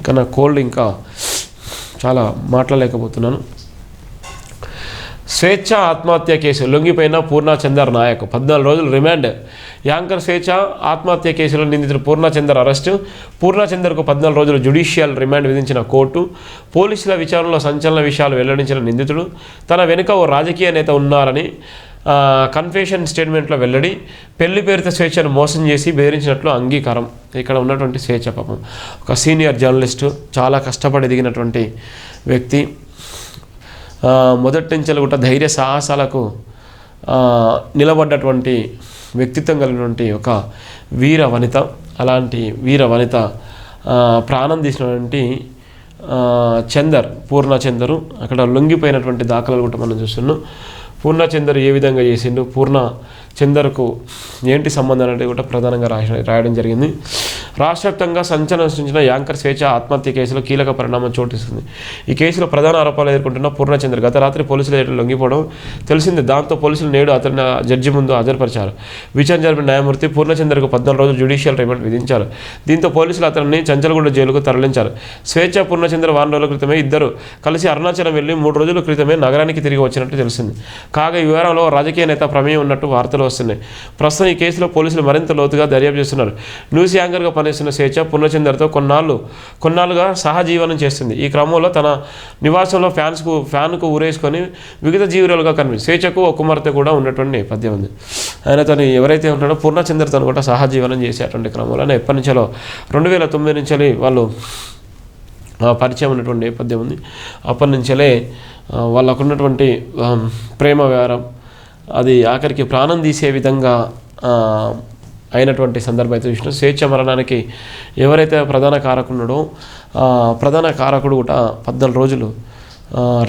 కానీ కోల్డ్ ఇంకా చాలా మాట్లాడలేకపోతున్నాను. స్వేచ్ఛ ఆత్మహత్య కేసు లొంగిపోయిన పూర్ణచందర్ నాయక్ 14 రోజులు రిమాండ్. యాంకర్ స్వేచ్ఛ ఆత్మహత్య కేసులో నిందితుడు పూర్ణచందర్ అరెస్టు. పూర్ణచందర్కు 14 రోజులు జ్యుడిషియల్ రిమాండ్ విధించిన కోర్టు. పోలీసుల విచారణలో సంచలన విషయాలు వెల్లడించిన నిందితుడు తన వెనుక ఓ రాజకీయ నేత ఉన్నారని కన్ఫెషన్ స్టేట్మెంట్లో వెల్లడి. పెళ్లి పేరుతో స్వేచ్ఛను మోసం చేసి బెదిరించినట్లు అంగీకారం. ఇక్కడ ఉన్నటువంటి స్వేచ్ఛ పాపం ఒక సీనియర్ జర్నలిస్టు, చాలా కష్టపడి ఎదిగినటువంటి వ్యక్తి, మొదటి నుంచి కూడా ధైర్య సాహసాలకు నిలబడ్డటువంటి వ్యక్తిత్వం కలిగినటువంటి ఒక వీర వనిత. అలాంటి వీర వనిత ప్రాణం తీసినటువంటి పూర్ణచందరు అక్కడ లొంగిపోయినటువంటి దాఖలాలు కూడా మనం చూస్తున్నాం. పూర్ణచందర్ ఏ విధంగా చేసిండు, పూర్ణచందర్కు ఏంటి సంబంధం అనేది కూడా ప్రధానంగా రాయడం జరిగింది. రాష్ట్ర వ్యాప్తంగా సంచలనం సృష్టించిన యాంకర్ స్వేచ్ఛ ఆత్మహత్య కేసులో కీలక పరిణామం చోటిస్తుంది. ఈ కేసులో ప్రధాన ఆరోపణలు ఎదుర్కొంటున్న పూర్ణచందర్ గత రాత్రి పోలీసుల ఎదుట లొంగిపోవడం తెలిసింది. దాంతో పోలీసులు నేడు అతన్ని జడ్జి ముందు హాజరుపరిచారు. విచారణ జరిపిన న్యాయమూర్తి పూర్ణచందర్కు 14 రోజులు జ్యుడిషియల్ రిమాండ్ విధించారు. దీంతో పోలీసులు అతన్ని చంచలగూడ జైలుకు తరలించారు. స్వేచ్ఛ పూర్ణచందర్ వారం రోజుల క్రితమే ఇద్దరు కలిసి అరుణాచలం వెళ్లి 3 రోజుల క్రితమే నగరానికి తిరిగి వచ్చినట్టు తెలిసింది. కాగా ఈ వివరంలో రాజకీయ నేత ప్రమేయం ఉన్నట్టు వార్తలు వస్తున్నాయి. ప్రస్తుతం ఈ కేసులో పోలీసులు మరింత లోతుగా దర్యాప్తు చేస్తున్నారు. న్యూస్ యాంకర్గా పనిచేస్తున్న స్వేచ్ఛ పూర్ణచందర్తో కొన్నాళ్ళుగా సహజీవనం చేస్తుంది. ఈ క్రమంలో తన నివాసంలో ఫ్యాన్కు ఊరేసుకొని వివిధ జీవులుగా కనిపించింది. స్వేచ్ఛకు ఒక కుమార్తె కూడా ఉన్నటువంటి నేపథ్యం ఉంది. ఆయన తను ఎవరైతే ఉంటాడో పూర్ణచందర్ తను కూడా సహజీవనం చేసేటువంటి క్రమంలో ఎప్పటి నుంచో 2009 నుంచి వాళ్ళు పరిచయం ఉన్నటువంటి నేపథ్యం ఉంది. అప్పటి నుంచే వాళ్ళకు ఉన్నటువంటి ప్రేమ వ్యవహారం అది ఆఖరికి ప్రాణం తీసే విధంగా అయినటువంటి సందర్భం అయితే చూసినా. స్వేచ్ఛ మరణానికి ఎవరైతే ప్రధాన కారకున్నాడో ప్రధాన కారకుడు కూడా 14 రోజులు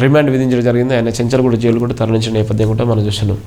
రిమాండ్ విధించడం జరిగింది. ఆయన చెంచల్గూడ జైలు కూడా తరలించిన నేపథ్యం కూడా మనం చూస్తున్నాం.